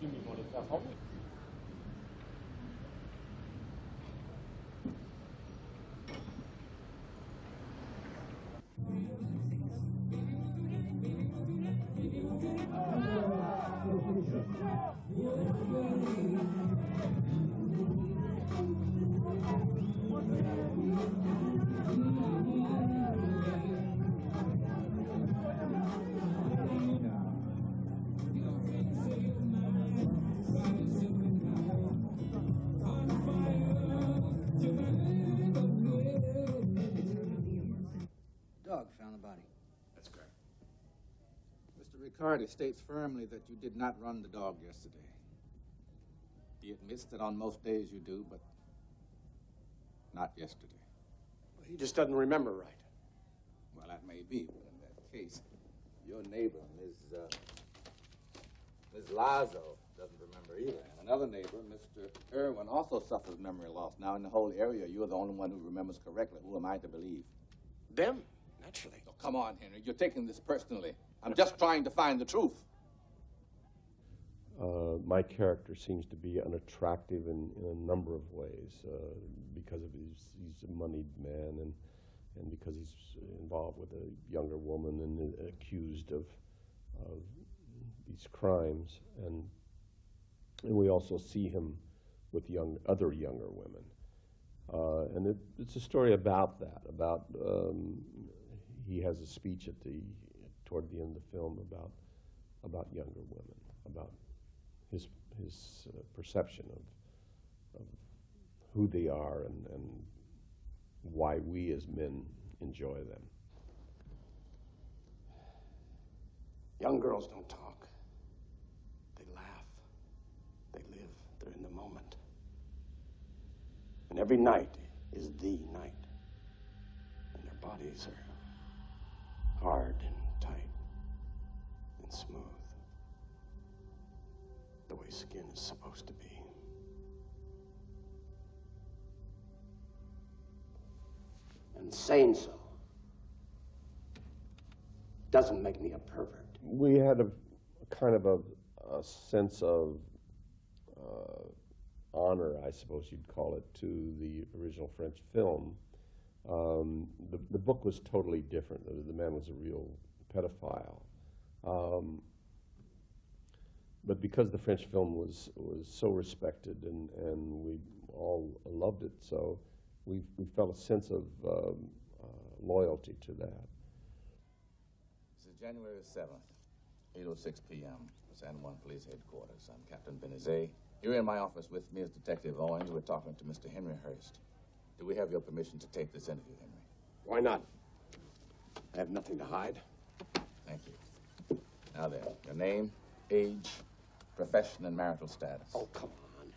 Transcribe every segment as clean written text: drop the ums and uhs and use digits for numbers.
chimiques vont les faire former. Dog found the body. That's correct. Mr. Riccardi states firmly that you did not run the dog yesterday. He admits that on most days you do, but not yesterday. Well, he just doesn't remember right. Well, that may be, but in that case, your neighbor, Ms. Lazo, doesn't remember either. And another neighbor, Mr. Irwin, also suffers memory loss. Now, in the whole area, you're the only one who remembers correctly. Who am I to believe? Them? Naturally. Oh, come on, Henry. You're taking this personally. I'm just trying to find the truth. My character seems to be unattractive in a number of ways because of he's a moneyed man and because he's involved with a younger woman and accused of these crimes. And we also see him with other younger women. And it's a story about that, he has a speech toward the end of the film about younger women, about his perception of who they are and why we as men enjoy them. Young girls don't talk. They laugh. They live. They're in the moment. And every night is the night. And their bodies are hard and tight and smooth. The way skin is supposed to be. And saying so doesn't make me a pervert. We had a kind of a sense of honor, I suppose you'd call it, to the original French film. The book was totally different. The man was a real pedophile. But because the French film was so respected and we all loved it, so we felt a sense of loyalty to that. This is January 7th, 8:06 p.m., San Juan Police Headquarters. I'm Captain Benazet. You're in my office with me as Detective Owens. We're talking to Mr. Henry Hurst. Do we have your permission to tape this interview, Henry? Why not? I have nothing to hide. Thank you. Now then, your name, age, profession, and marital status. Oh, come on.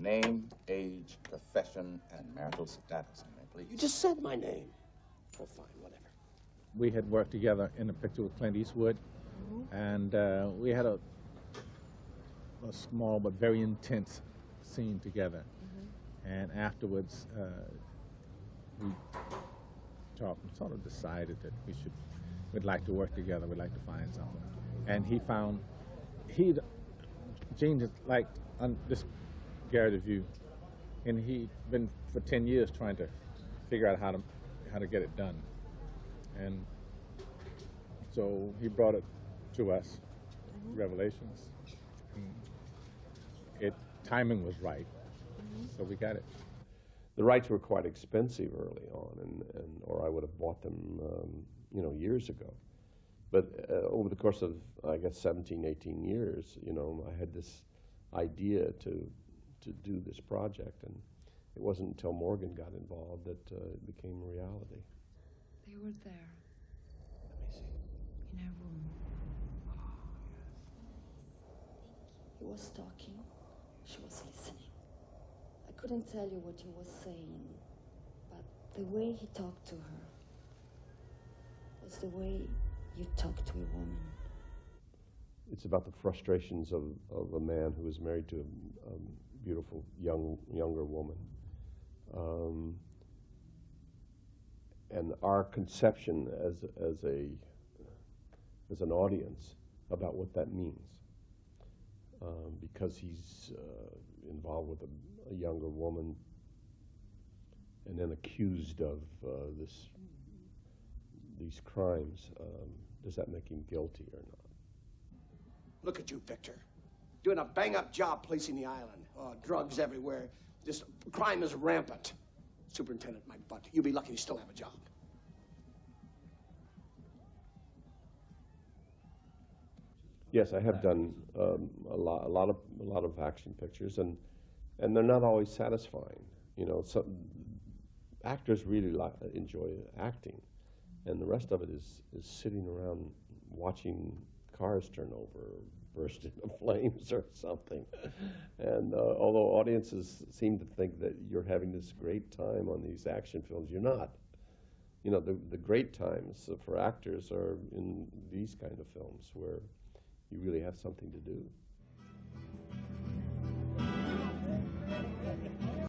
Name, age, profession, and marital status, Henry, please. You just said my name. Oh, fine, whatever. We had worked together in a picture with Clint Eastwood, and we had a small but very intense scene together. And afterwards, we talked and sort of decided that we'd like to work together, we'd like to find something. And Gene had liked this Garrett of You, and he'd been for 10 years trying to figure out how to get it done. And so he brought it to us, Revelations. And timing was right, so we got it. The rights were quite expensive early on, or I would have bought them, years ago. But over the course of, I guess, 17, 18 years, I had this idea to do this project, and it wasn't until Morgan got involved that it became a reality. They were there. Let me see. In a room. Oh, yes. He was talking. She was listening. I couldn't tell you what he was saying, but the way he talked to her was the way you talk to a woman. It's about the frustrations of a man who is married to a beautiful younger woman. And our conception as an audience about what that means. because he's involved with a younger woman and then accused of these crimes. Does that make him guilty or not? Look at you, Victor. Doing a bang-up job policing the island. Drugs everywhere. This crime is rampant. Superintendent, my butt. You'll be lucky you still have a job. Yes, I have done a lot of action pictures, and they're not always satisfying. You know, some actors really enjoy acting, and the rest of it is sitting around watching cars turn over, or burst into flames, or something. And although audiences seem to think that you're having this great time on these action films, you're not. You know, the great times for actors are in these kind of films where you really have something to do.